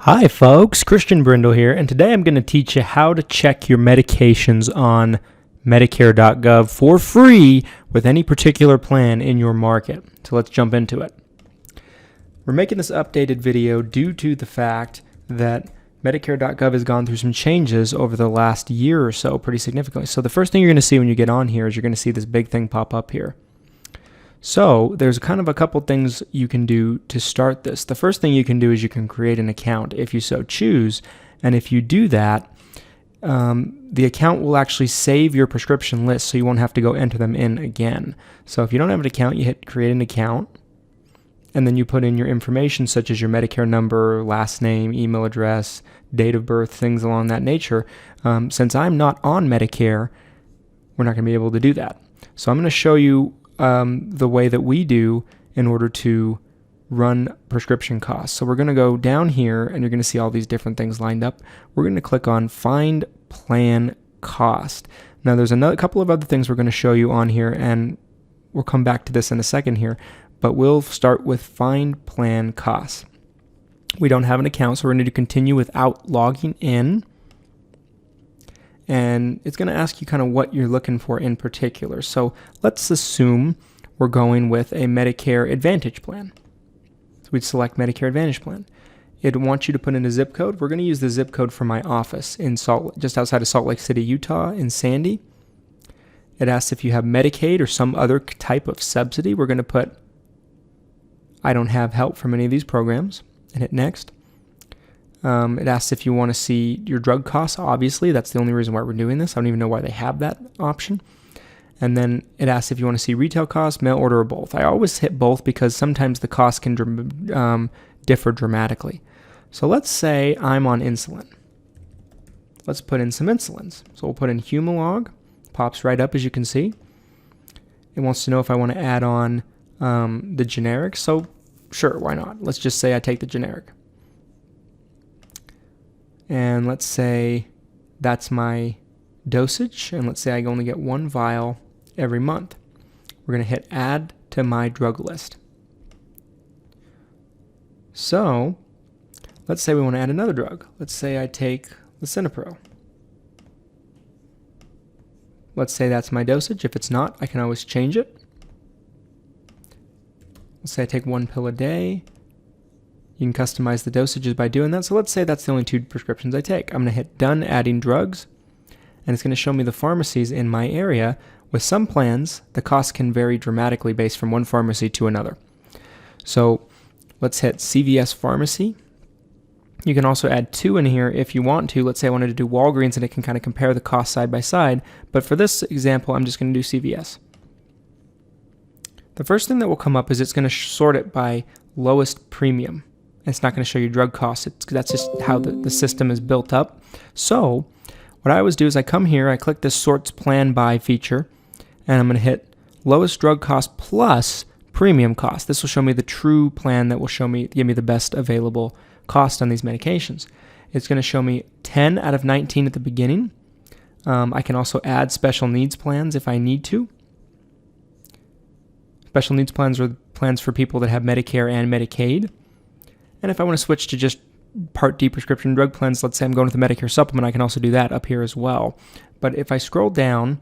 Hi folks, Christian Brindle here, and today I'm going to teach you how to check your medications on Medicare.gov for free with any particular plan in your market. So let's jump into it. We're making this updated video due to the fact that Medicare.gov has gone through some changes over the last year or so pretty significantly. So the first thing you're going to see when you get on here is you're going to see this big thing pop up here. So there's kind of a couple things you can do to start this. The first thing you can do is you can create an account if you so choose. And if you do that, the account will actually save your prescription list so you won't have to go enter them in again. So if you don't have an account, you hit create an account. And then you put in your information such as your Medicare number, last name, email address, date of birth, things along that nature. Since I'm not on Medicare, we're not going to be able to do that. So I'm going to show you the way that we do in order to run prescription costs. So we're going to go down here and you're going to see all these different things lined up. We're going to click on Find Plan Cost. Now there's a couple of other things we're going to show you on here, and we'll come back to this in a second here, but we'll start with Find Plan Costs. We don't have an account, so we're going to continue without logging in. And it's going to ask you kind of what you're looking for in particular. So let's assume we're going with a Medicare Advantage plan. So we'd select Medicare Advantage plan. It wants you to put in a zip code. We're going to use the zip code for my office in just outside of Salt Lake City, Utah, in Sandy. It asks if you have Medicaid or some other type of subsidy. We're going to put I don't have help from any of these programs and hit next. It asks if you want to see your drug costs. Obviously, that's the only reason why we're doing this. I don't even know why they have that option. And then it asks if you want to see retail costs, mail order, or both. I always hit both because sometimes the costs can differ dramatically. So let's say I'm on insulin. Let's put in some insulins. So we'll put in Humalog. Pops right up, as you can see. It wants to know if I want to add on the generic. So sure, why not? Let's just say I take the generic. And let's say that's my dosage, and let's say I only get one vial every month. We're going to hit add to my drug list. So let's say we want to add another drug. Let's say I take lisinopril. Let's say that's my dosage. If it's not, I can always change it. Let's say I take one pill a day. You can customize the dosages by doing that. So let's say that's the only 2 prescriptions I take. I'm going to hit done adding drugs, and it's going to show me the pharmacies in my area. With some plans, the costs can vary dramatically based from one pharmacy to another. So let's hit CVS Pharmacy. You can also add 2 in here if you want to. Let's say I wanted to do Walgreens, and it can kind of compare the costs side by side. But for this example, I'm just going to do CVS. The first thing that will come up is it's going to sort it by lowest premium. It's not going to show you drug costs. That's just how the system is built up. So what I always do is I come here, I click this sorts plan by feature, and I'm going to hit lowest drug cost plus premium cost. This will show me the true plan that will give me the best available cost on these medications. It's going to show me 10 out of 19 at the beginning. I can also add special needs plans if I need to. Special needs plans are plans for people that have Medicare and Medicaid. And if I want to switch to just Part D prescription drug plans, let's say I'm going with the Medicare supplement, I can also do that up here as well. But if I scroll down,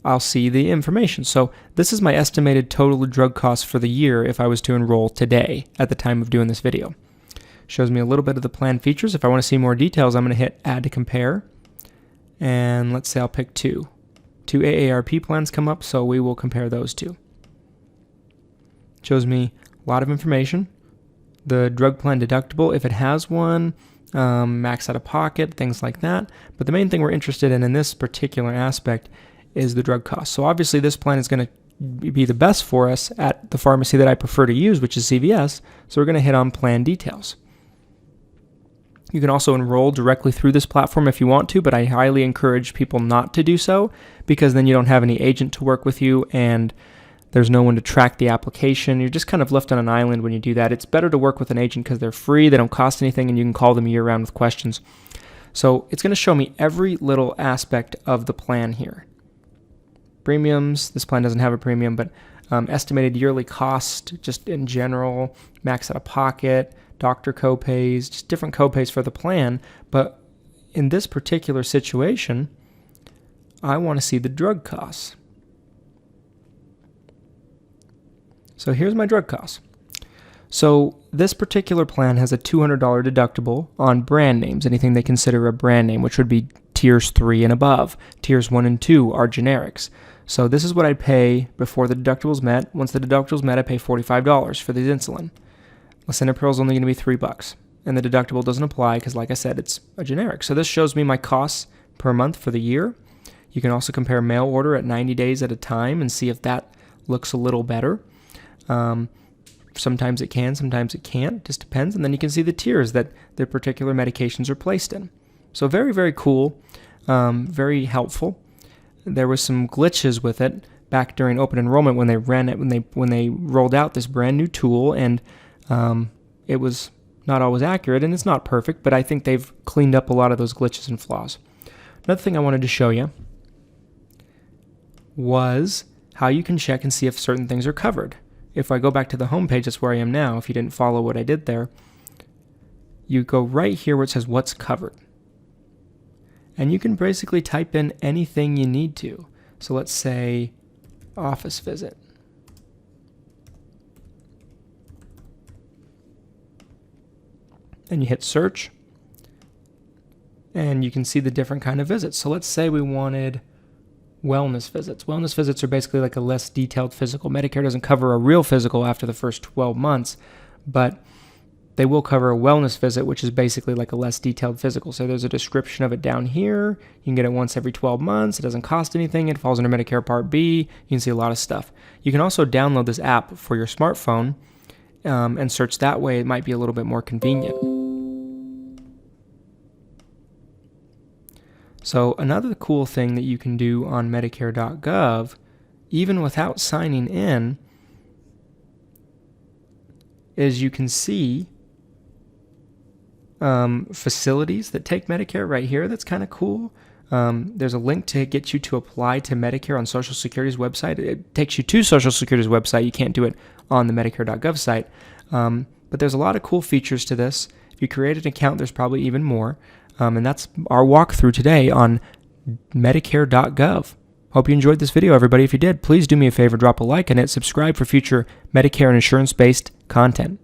I'll see the information. So this is my estimated total drug costs for the year if I was to enroll today at the time of doing this video. Shows me a little bit of the plan features. If I want to see more details, I'm going to hit add to compare. And let's say I'll pick 2. 2 AARP plans come up, so we will compare those 2. Shows me a lot of information. The drug plan deductible, if it has one, max out of pocket, things like that. But the main thing we're interested in this particular aspect is the drug cost. So obviously this plan is going to be the best for us at the pharmacy that I prefer to use, which is CVS. So we're going to hit on plan details. You can also enroll directly through this platform if you want to, but I highly encourage people not to do so because then you don't have any agent to work with you and there's no one to track the application. You're just kind of left on an island when you do that. It's better to work with an agent because they're free, they don't cost anything, and you can call them year-round with questions. So it's going to show me every little aspect of the plan here. Premiums, this plan doesn't have a premium, but estimated yearly cost just in general, max out of pocket, doctor copays, just different copays for the plan. But in this particular situation, I want to see the drug costs. So here's my drug costs. So this particular plan has a $200 deductible on brand names, anything they consider a brand name, which would be tiers 3 and above. Tiers 1 and 2 are generics. So this is what I'd pay before the deductible's met. Once the deductible's met, I pay $45 for the insulin. Lisinopril is only going to be $3, and the deductible doesn't apply because, like I said, it's a generic. So this shows me my costs per month for the year. You can also compare mail order at 90 days at a time and see if that looks a little better. Sometimes it can, sometimes it can't. Just depends. And then you can see the tiers that their particular medications are placed in. So very, very cool. Very helpful. There was some glitches with it back during open enrollment when they ran it, when they rolled out this brand new tool, and it was not always accurate, and it's not perfect, but I think they've cleaned up a lot of those glitches and flaws. Another thing I wanted to show you was how you can check and see if certain things are covered. If I go back to the home page, that's where I am now. If you didn't follow what I did there, you go right here where it says what's covered. And you can basically type in anything you need to. So let's say office visit. And you hit search. And you can see the different kind of visits. So let's say we wanted wellness visits. Wellness visits are basically like a less detailed physical. Medicare doesn't cover a real physical after the first 12 months, but they will cover a wellness visit, which is basically like a less detailed physical. So there's a description of it down here. You can get it once every 12 months. It doesn't cost anything. It falls under Medicare Part B. You can see a lot of stuff. You can also download this app for your smartphone and search that way. It might be a little bit more convenient. So another cool thing that you can do on Medicare.gov, even without signing in, is you can see facilities that take Medicare right here. That's kind of cool. There's a link to get you to apply to Medicare on Social Security's website. It takes you to Social Security's website. You can't do it on the Medicare.gov site. But there's a lot of cool features to this. If you create an account, there's probably even more. And that's our walkthrough today on Medicare.gov. Hope you enjoyed this video, everybody. If you did, please do me a favor, drop a like and hit subscribe for future Medicare and insurance-based content.